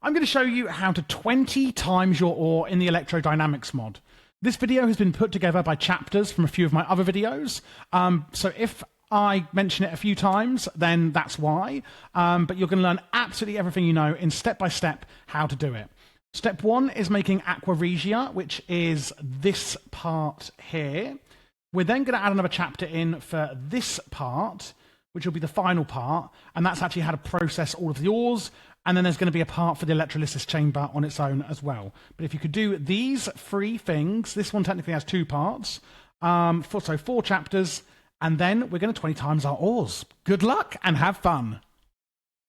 I'm going to show you how to 20 times your ore in the Electrodynamics mod. This video has been put together by chapters from a few of my other videos, so if I mention it a few times, then that's why, but you're going to learn absolutely everything you know in step-by-step how to do it. Step 1 is making Aqua Regia, which is this part here. We're then going to add another chapter in for this part, which will be the final part, and that's actually how to process all of the ores, and then there's going to be a part for the electrolysis chamber on its own as well. But if you could do these 3 things, this one technically has 2 parts, so 4 chapters, and then we're going to 20 times our ores. Good luck and have fun!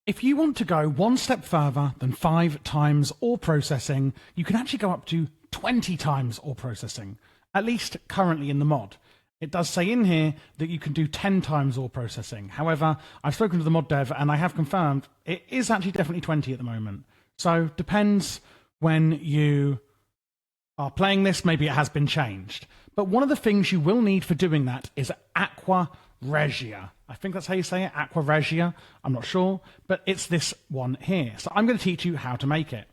If you want to go one step further than 5 times ore processing, you can actually go up to 20 times ore processing, at least currently in the mod. It does say in here that you can do 10 times ore processing. However, I've spoken to the mod dev and I have confirmed it is actually definitely 20 at the moment. So depends when you are playing this, maybe it has been changed. But one of the things you will need for doing that is Aqua Regia. I think that's how you say it, Aqua Regia. I'm not sure, but it's this one here. So I'm going to teach you how to make it.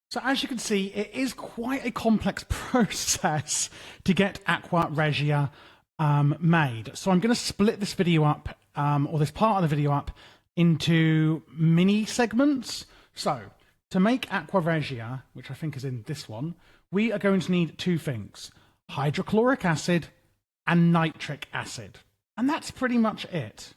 So as you can see, it is quite a complex process to get Aqua Regia made. So I'm going to split this video up, or this part of the video up, into mini segments. So to make Aqua Regia, which I think is in this one, we are going to need 2 things: hydrochloric acid and nitric acid. And that's pretty much it.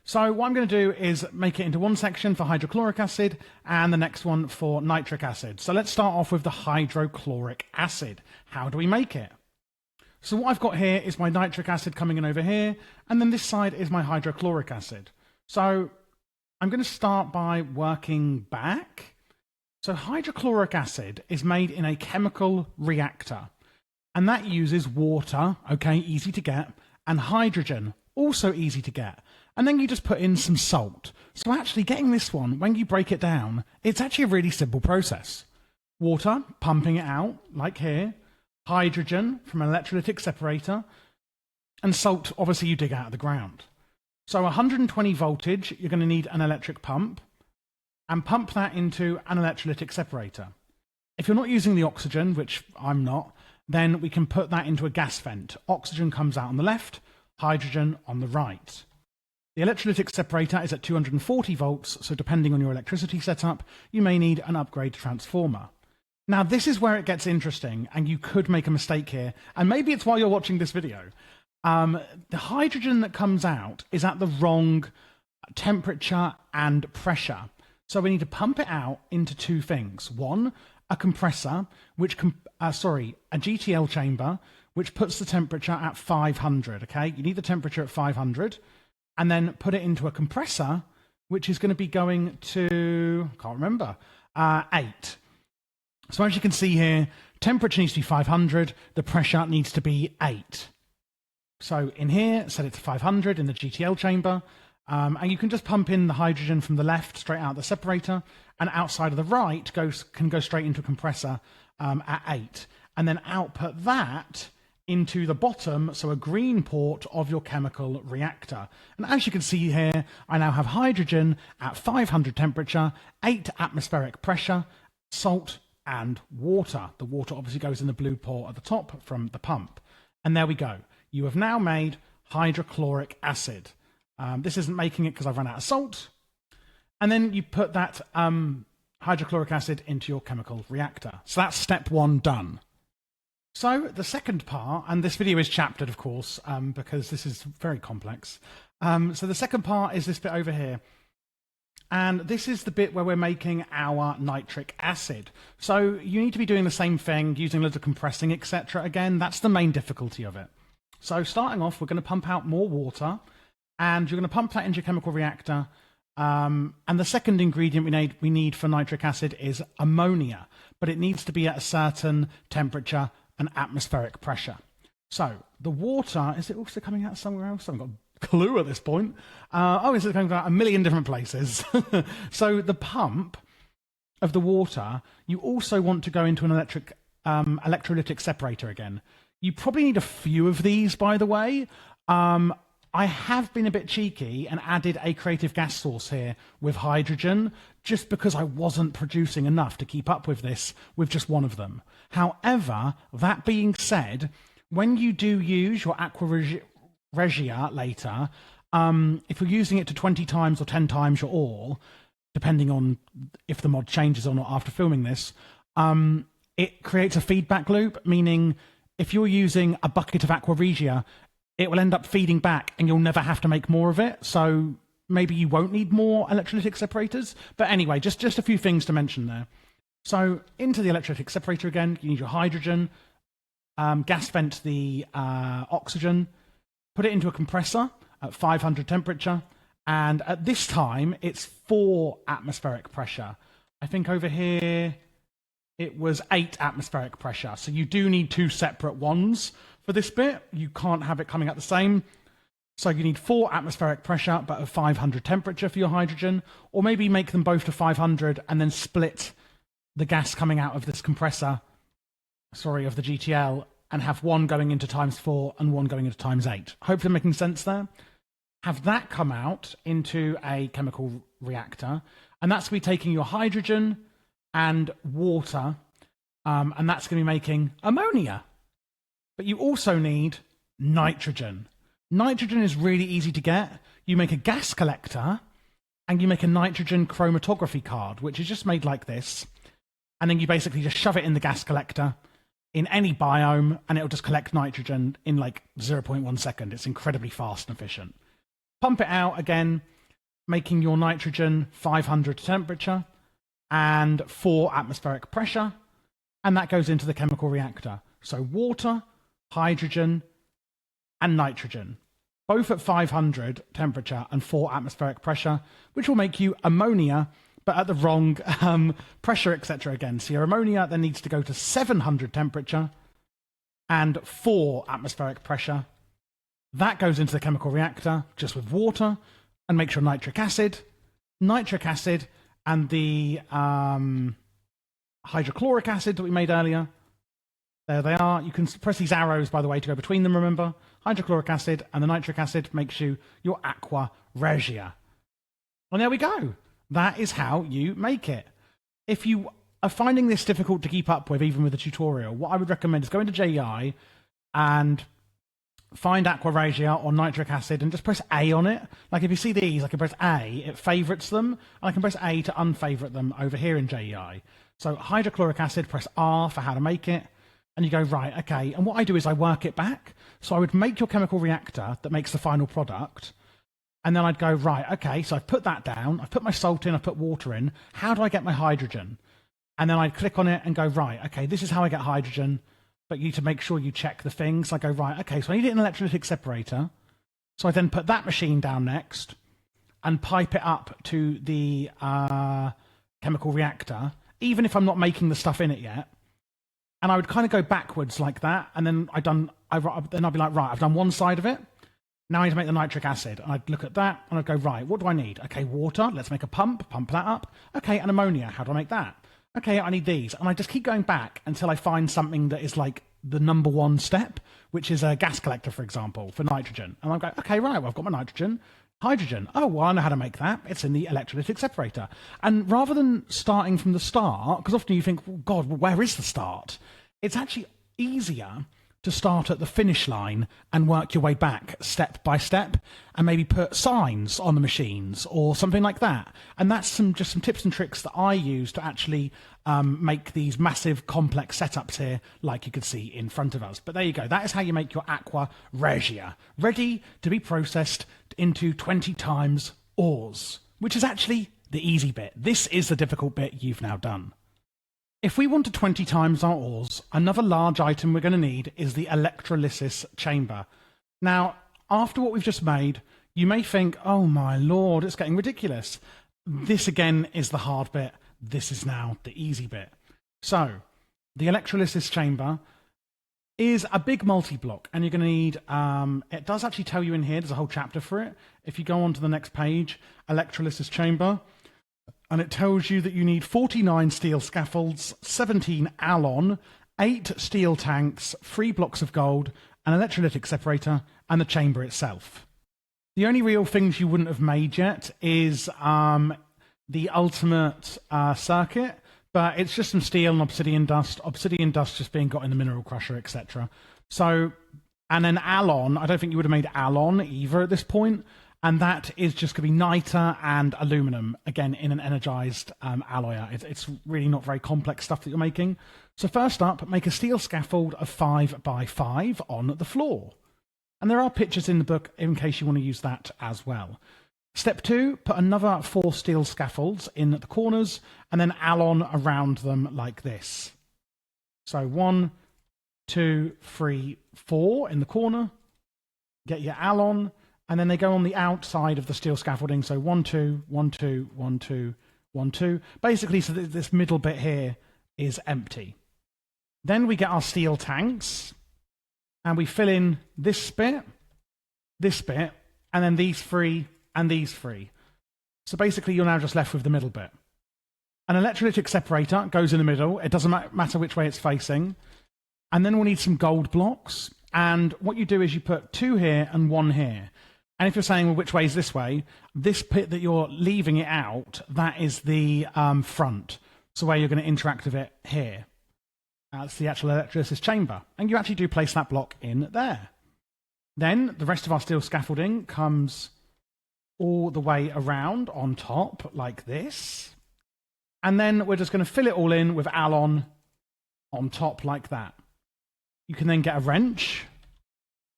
So what I'm going to do is make it into one section for hydrochloric acid and the next one for nitric acid. So let's start off with the hydrochloric acid. How do we make it? So what I've got here is my nitric acid coming in over here, and then this side is my hydrochloric acid. So I'm going to start by working back. So hydrochloric acid is made in a chemical reactor, and that uses water, okay, easy to get, and hydrogen, also easy to get. And then you just put in some salt. So actually getting this one, when you break it down, it's actually a really simple process. Water, pumping it out, like here. Hydrogen from an electrolytic separator. And salt, obviously, you dig out of the ground. So 120 voltage, you're going to need an electric pump. And pump that into an electrolytic separator. If you're not using the oxygen, which I'm not, then we can put that into a gas vent. Oxygen comes out on the left, hydrogen on the right. The electrolytic separator is at 240 volts, so depending on your electricity setup, you may need an upgrade transformer. Now, this is where it gets interesting, and you could make a mistake here, and maybe it's while you're watching this video. The hydrogen that comes out is at the wrong temperature and pressure. So we need to pump it out into 2 things. One, a compressor, which a GTL chamber, which puts the temperature at 500, okay? You need the temperature at 500. And then put it into a compressor, which is going to be going to, can't remember, 8. So as you can see here, temperature needs to be 500, the pressure needs to be 8. So in here, set it to 500 in the GTL chamber, and you can just pump in the hydrogen from the left straight out the separator, and outside of the right can go straight into a compressor at 8. And then output that into the bottom, so a green port of your chemical reactor. And as you can see here, I now have hydrogen at 500 temperature, 8 atmospheric pressure, salt and water. The water obviously goes in the blue port at the top from the pump. And there we go. You have now made hydrochloric acid. This isn't making it because I've run out of salt. And then you put that hydrochloric acid into your chemical reactor. So that's step 1 done. So the second part, and this video is chaptered, of course, because this is very complex. So the second part is this bit over here. And this is the bit where we're making our nitric acid. So you need to be doing the same thing, using loads of compressing, etc. Again, that's the main difficulty of it. So starting off, we're going to pump out more water, and you're going to pump that into your chemical reactor. And the second ingredient we need for nitric acid is ammonia, but it needs to be at a certain temperature and atmospheric pressure. So the water, is it also coming out somewhere else? I haven't got a clue at this point. It's coming out a million different places. So the pump of the water, you also want to go into an electrolytic separator again. You probably need a few of these, by the way. I have been a bit cheeky and added a creative gas source here with hydrogen, just because I wasn't producing enough to keep up with this with just one of them. However, that being said, when you do use your aqua regia later, if you're using it to 20 times or 10 times your ore, depending on if the mod changes or not after filming this, it creates a feedback loop, meaning if you're using a bucket of aqua regia, it will end up feeding back and you'll never have to make more of it. So maybe you won't need more electrolytic separators. But anyway, just a few things to mention there. So into the electrolytic separator again, you need your hydrogen, gas vent the oxygen, put it into a compressor at 500 temperature. And at this time, it's 4 atmospheric pressure. I think over here, it was 8 atmospheric pressure. So you do need 2 separate ones for this bit. You can't have it coming out the same. So you need 4 atmospheric pressure, but at 500 temperature for your hydrogen, or maybe make them both to 500 and then split the gas coming out of this compressor, of the GTL, and have one going into ×4 and one going into ×8. Hopefully I'm making sense there. Have that come out into a chemical reactor, and that's going to be taking your hydrogen and water, and that's going to be making ammonia. But you also need nitrogen. Nitrogen is really easy to get. You make a gas collector and you make a nitrogen chromatography card, which is just made like this. And then you basically just shove it in the gas collector in any biome and it'll just collect nitrogen in like 0.1 second. It's incredibly fast and efficient. Pump it out again, making your nitrogen 500 temperature and 4 atmospheric pressure. And that goes into the chemical reactor. So water, hydrogen, and nitrogen, both at 500 temperature and 4 atmospheric pressure, which will make you ammonia, but at the wrong pressure, etc. again. So your ammonia then needs to go to 700 temperature and 4 atmospheric pressure. That goes into the chemical reactor just with water and makes your nitric acid, and the hydrochloric acid that we made earlier. There they are. You can press these arrows, by the way, to go between them, remember? Hydrochloric acid and the nitric acid makes you your aqua regia. And there we go. That is how you make it. If you are finding this difficult to keep up with, even with the tutorial, what I would recommend is go into JEI and find aqua regia or nitric acid and just press A on it. Like if you see these, I can press A, it favorites them, and I can press A to unfavorite them over here in JEI. So hydrochloric acid, press R for how to make it. And you go, right, okay. And what I do is I work it back. So I would make your chemical reactor that makes the final product. And then I'd go, right, okay, so I've put that down. I've put my salt in, I've put water in. How do I get my hydrogen? And then I'd click on it and go, right, okay, this is how I get hydrogen. But you need to make sure you check the things. So I go, right, okay, so I need it in an electrolytic separator. So I then put that machine down next and pipe it up to the chemical reactor, even if I'm not making the stuff in it yet. And I would kind of go backwards like that, and then I'd be like, right, I've done one side of it. Now I need to make the nitric acid. And I'd look at that, and I'd go, right, what do I need? Okay, water, let's make a pump that up. Okay, and ammonia, how do I make that? Okay, I need these. And I just keep going back until I find something that is like the number one step, which is a gas collector, for example, for nitrogen. And I'm going, okay, right, well, I've got my nitrogen. Hydrogen. Oh, well, I know how to make that. It's in the electrolytic separator. And rather than starting from the start, because often you think, well, God, well, where is the start? It's actually easier to start at the finish line and work your way back step by step and maybe put signs on the machines or something like that. And that's just some tips and tricks that I use to actually make these massive complex setups here, like you can see in front of us. But there you go. That is how you make your aqua regia, ready to be processed into 20 times ores, which is actually the easy bit. This is the difficult bit you've now done. If we want to 20 times our ores, another large item we're going to need is the electrolysis chamber. Now, after what we've just made, you may think, oh my lord, it's getting ridiculous. This again is the hard bit. This is now the easy bit. So, the electrolysis chamber is a big multi-block, and you're going to need, it does actually tell you in here, there's a whole chapter for it. If you go on to the next page, electrolysis chamber, and it tells you that you need 49 steel scaffolds, 17 alon, 8 steel tanks, 3 blocks of gold, an electrolytic separator, and the chamber itself. The only real things you wouldn't have made yet is the ultimate circuit, but it's just some steel and obsidian dust just being got in the mineral crusher, etc. So, and then alon, I don't think you would have made alon either at this point, and that is just going to be niter and aluminum, again, in an energized alloy. It's really not very complex stuff that you're making. So first up, make a steel scaffold of 5 by 5 on the floor. And there are pictures in the book in case you want to use that as well. Step 2, put another 4 steel scaffolds in the corners and then alon around them like this. So 1, 2, 3, 4 in the corner. Get your alon, and then they go on the outside of the steel scaffolding. So 1, 2, 1, 2, 1, 2, 1, 2. Basically, so that this middle bit here is empty. Then we get our steel tanks. And we fill in this bit, and then these 3, and these 3. So basically, you're now just left with the middle bit. An electrolytic separator goes in the middle. It doesn't matter which way it's facing. And then we'll need some gold blocks. And what you do is you put 2 here and 1 here. And if you're saying, well, which way is this way? This bit that you're leaving it out, that is the front. So where you're going to interact with it here. That's the actual electrolysis chamber. And you actually do place that block in there. Then the rest of our steel scaffolding comes all the way around on top like this. And then we're just going to fill it all in with alon on top like that. You can then get a wrench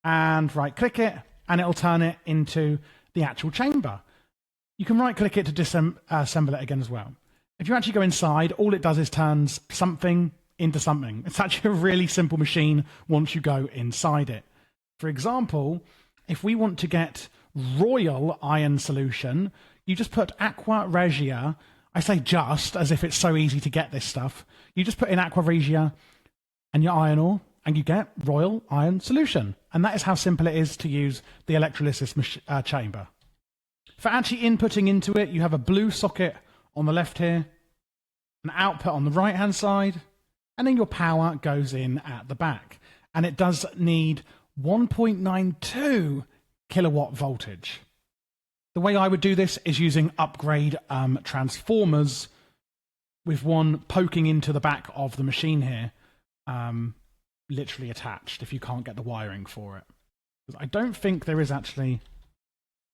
and right click it and it'll turn it into the actual chamber. You can right click it to disassemble it again as well. If you actually go inside, all it does is turns something into something. It's actually a really simple machine once you go inside it. For example, if we want to get royal iron solution, you just put aqua regia. I say just as if it's so easy to get this stuff. You just put in aqua regia and your iron ore and you get royal iron solution. And that is how simple it is to use the electrolysis chamber. For actually inputting into it, you have a blue socket on the left here, an output on the right hand side, and then your power goes in at the back. And it does need 1.92 kilowatt voltage. The way I would do this is using upgrade transformers with one poking into the back of the machine here, literally attached if you can't get the wiring for it. I don't think there is actually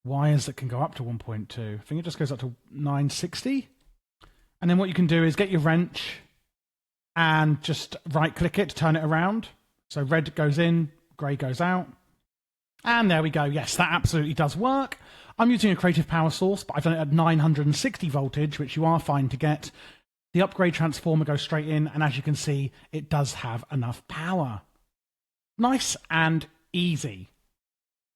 wires that can go up to 1.2. I think it just goes up to 960. And then what you can do is get your wrench and just right click it to turn it around. So red goes in, grey goes out. And there we go. Yes, that absolutely does work. I'm using a creative power source, but I've done it at 960 voltage, which you are fine to get. The upgrade transformer goes straight in, and as you can see, it does have enough power. Nice and easy.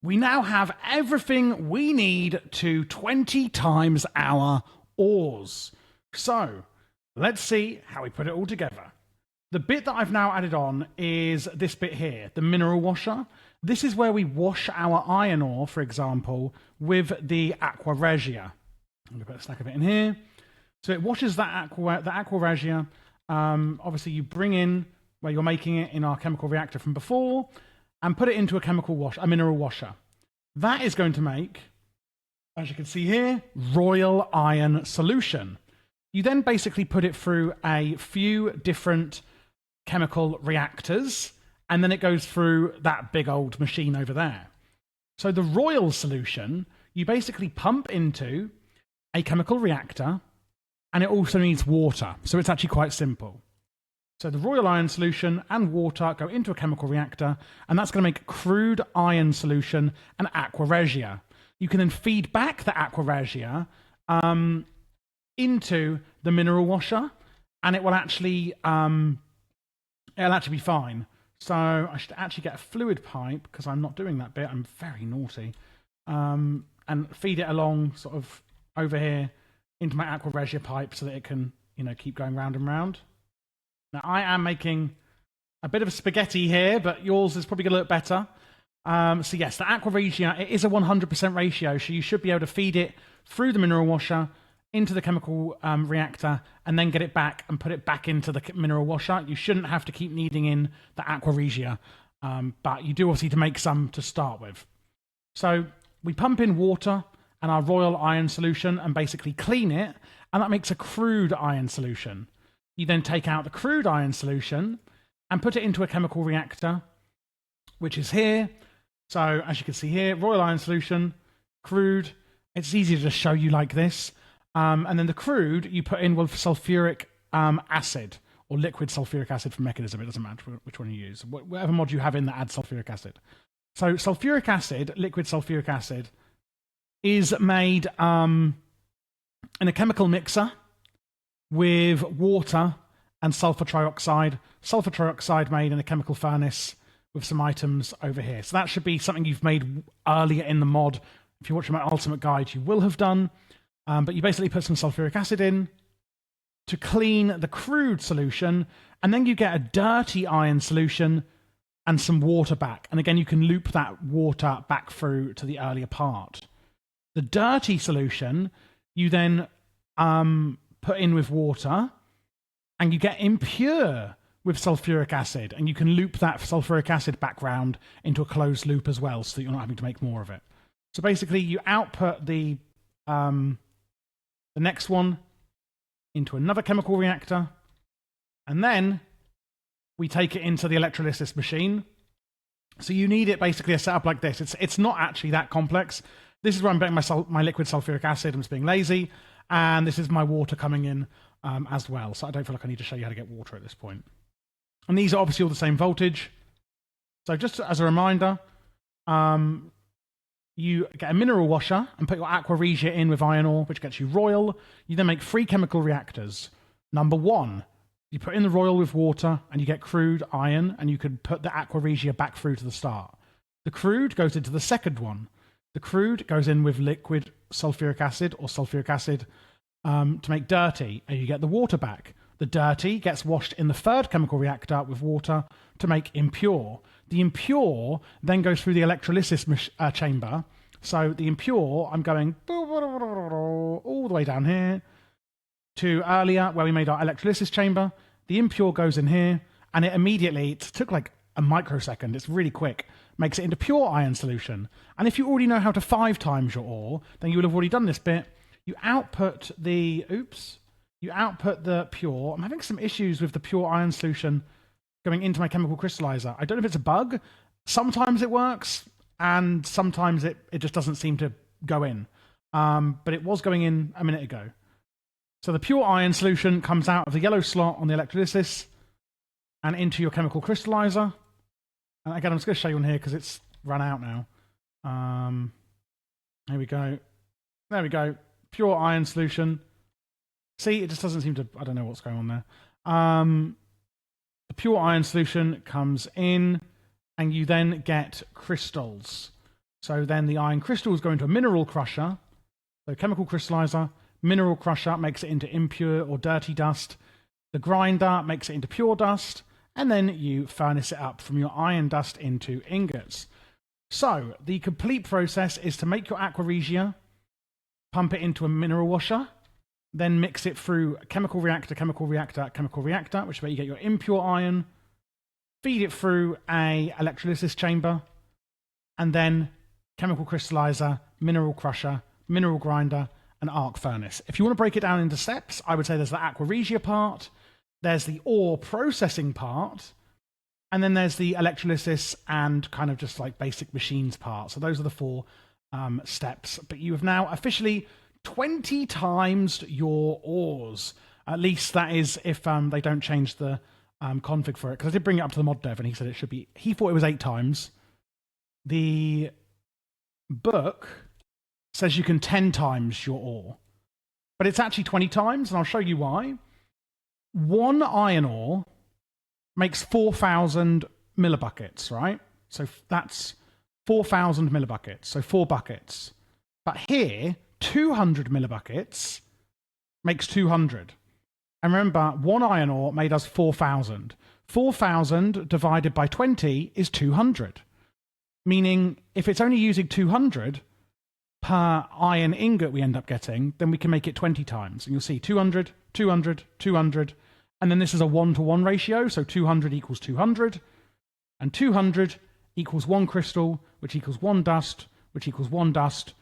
We now have everything we need to 20 times our ores. So let's see how we put it all together. The bit that I've now added on is this bit here, the mineral washer. This is where we wash our iron ore, for example, with the aqua regia. I'm going to put a stack of it in here. So it washes that aqua regia. Obviously, you bring in where you're making it in our chemical reactor from before and put it into a mineral washer. That is going to make, as you can see here, royal iron solution. You then basically put it through a few different chemical reactors, and then it goes through that big old machine over there. So the royal solution, you basically pump into a chemical reactor, and it also needs water. So it's actually quite simple. So the royal iron solution and water go into a chemical reactor, and that's going to make crude iron solution and aqua regia. You can then feed back the aqua regia into the mineral washer, and it will actually be fine. So I should actually get a fluid pipe because I'm not doing that bit. I'm very naughty. And feed it along sort of over here into my aqua regia pipe so that it can, keep going round and round. Now I am making a bit of a spaghetti here, but yours is probably going to look better. So yes, the aqua regia, it is a 100% ratio, so you should be able to feed it through the mineral washer into the chemical reactor and then get it back and put it back into the mineral washer. You shouldn't have to keep kneading in the aqua regia, but you do obviously to make some to start with. So we pump in water and our royal iron solution and basically clean it, and that makes a crude iron solution. You then take out the crude iron solution and put it into a chemical reactor, which is here. So as you can see here, royal iron solution, crude. It's easy to just show you like this. And then the crude you put in with sulfuric acid or liquid sulfuric acid from Mechanism. It doesn't matter which one you use. Whatever mod you have in that adds sulfuric acid. So sulfuric acid, liquid sulfuric acid, is made in a chemical mixer with water and sulfur trioxide. Sulfur trioxide made in a chemical furnace with some items over here. So that should be something you've made earlier in the mod. If you're watching my ultimate guide, you will have done. But you basically put some sulfuric acid in to clean the crude solution, and then you get a dirty iron solution and some water back. And again, you can loop that water back through to the earlier part. The dirty solution, you then put in with water, and you get impure with sulfuric acid, and you can loop that sulfuric acid back round into a closed loop as well, so that you're not having to make more of it. So basically, you output the next one into another chemical reactor, and then we take it into the electrolysis machine. So you need it basically a setup like this. It's not actually that complex. This is where I'm putting my liquid sulfuric acid. I'm just being lazy, and this is my water coming in as well. So I don't feel like I need to show you how to get water at this point. And these are obviously all the same voltage. So just as a reminder, you get a mineral washer and put your aqua regia in with iron ore, which gets you royal. You then make 3 chemical reactors. Number 1, you put in the royal with water and you get crude iron, and you can put the aqua regia back through to the start. The crude goes into the second one. The crude goes in with liquid sulfuric acid or sulfuric acid to make dirty, and you get the water back. The dirty gets washed in the third chemical reactor with water to make impure. The impure then goes through the electrolysis chamber. So the impure, I'm going all the way down here to earlier where we made our electrolysis chamber. The impure goes in here, and it took like a microsecond. It's really quick. Makes it into pure iron solution. And if you already know how to 5 times your ore, then you will have already done this bit. You output the pure. I'm having some issues with the pure iron solution going into my chemical crystallizer. I don't know if it's a bug. Sometimes it works, and sometimes it just doesn't seem to go in. But it was going in a minute ago. So the pure iron solution comes out of the yellow slot on the electrolysis and into your chemical crystallizer. And again, I'm just going to show you on here because it's run out now. Here we go. There we go. Pure iron solution. See, it just doesn't seem to... I don't know what's going on there. The pure iron solution comes in, and you then get crystals. So then the iron crystals go into a mineral crusher. So chemical crystallizer, mineral crusher makes it into impure or dirty dust. The grinder makes it into pure dust. And then you furnace it up from your iron dust into ingots. So the complete process is to make your aqua regia, pump it into a mineral washer, then mix it through chemical reactor, which is where you get your impure iron, feed it through a electrolysis chamber, and then chemical crystallizer, mineral crusher, mineral grinder, and arc furnace. If you want to break it down into steps, I would say there's the aqua regia part, there's the ore processing part, and then there's the electrolysis and kind of just like basic machines part. So those are the 4 steps. But you have now officially 20 times your ores. At least that is if they don't change the config for it. Because I did bring it up to the mod dev and he said it should be... He thought it was 8 times. The book says you can 10 times your ore. But it's actually 20 times, and I'll show you why. 1 iron ore makes 4,000 millibuckets, right? So that's 4,000 millibuckets, so 4 buckets. But here, 200 millibuckets makes 200. And remember, 1 iron ore made us 4,000. 4,000 divided by 20 is 200. Meaning, if it's only using 200 per iron ingot we end up getting, then we can make it 20 times. And you'll see 200, 200, 200. And then this is a 1-to-1 ratio, so 200 equals 200. And 200 equals 1 crystal, which equals 1 dust, which equals 1 dust,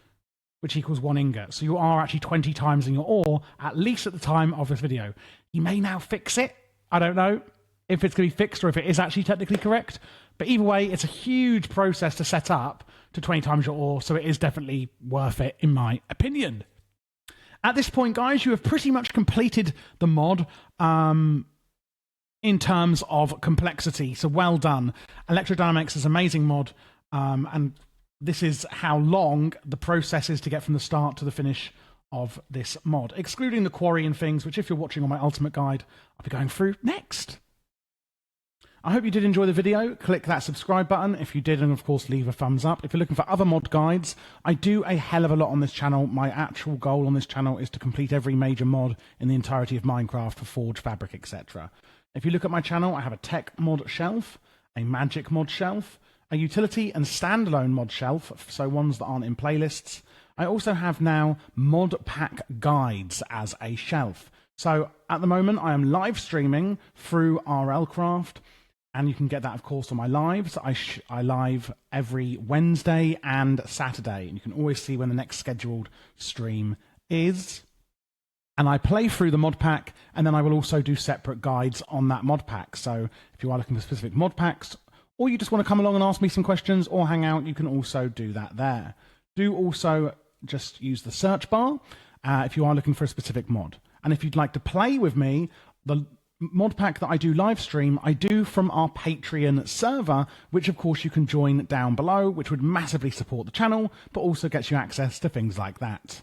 which equals 1 ingot. So you are actually 20 times in your ore, at least at the time of this video. You may now fix it. I don't know if it's going to be fixed or if it is actually technically correct. But either way, it's a huge process to set up to 20 times your ore, so it is definitely worth it, in my opinion. At this point, guys, you have pretty much completed the mod in terms of complexity, so well done. Electrodynamics is an amazing mod, and this is how long the process is to get from the start to the finish of this mod, excluding the quarry and things, which if you're watching on my ultimate guide, I'll be going through next. I hope you did enjoy the video. Click that subscribe button if you did, and of course leave a thumbs up. If you're looking for other mod guides, I do a hell of a lot on this channel. My actual goal on this channel is to complete every major mod in the entirety of Minecraft for Forge, Fabric, etc. If you look at my channel, I have a tech mod shelf, a magic mod shelf, a utility and standalone mod shelf, so ones that aren't in playlists. I also have now mod pack guides as a shelf. So at the moment, I am live streaming through RLcraft. And you can get that, of course, on my lives. I live every Wednesday and Saturday. And you can always see when the next scheduled stream is. And I play through the mod pack, and then I will also do separate guides on that mod pack. So if you are looking for specific mod packs, or you just want to come along and ask me some questions or hang out, you can also do that there. Do also just use the search bar if you are looking for a specific mod. And if you'd like to play with me, the mod pack that I do live stream, I do from our Patreon server, which of course you can join down below, which would massively support the channel, but also gets you access to things like that.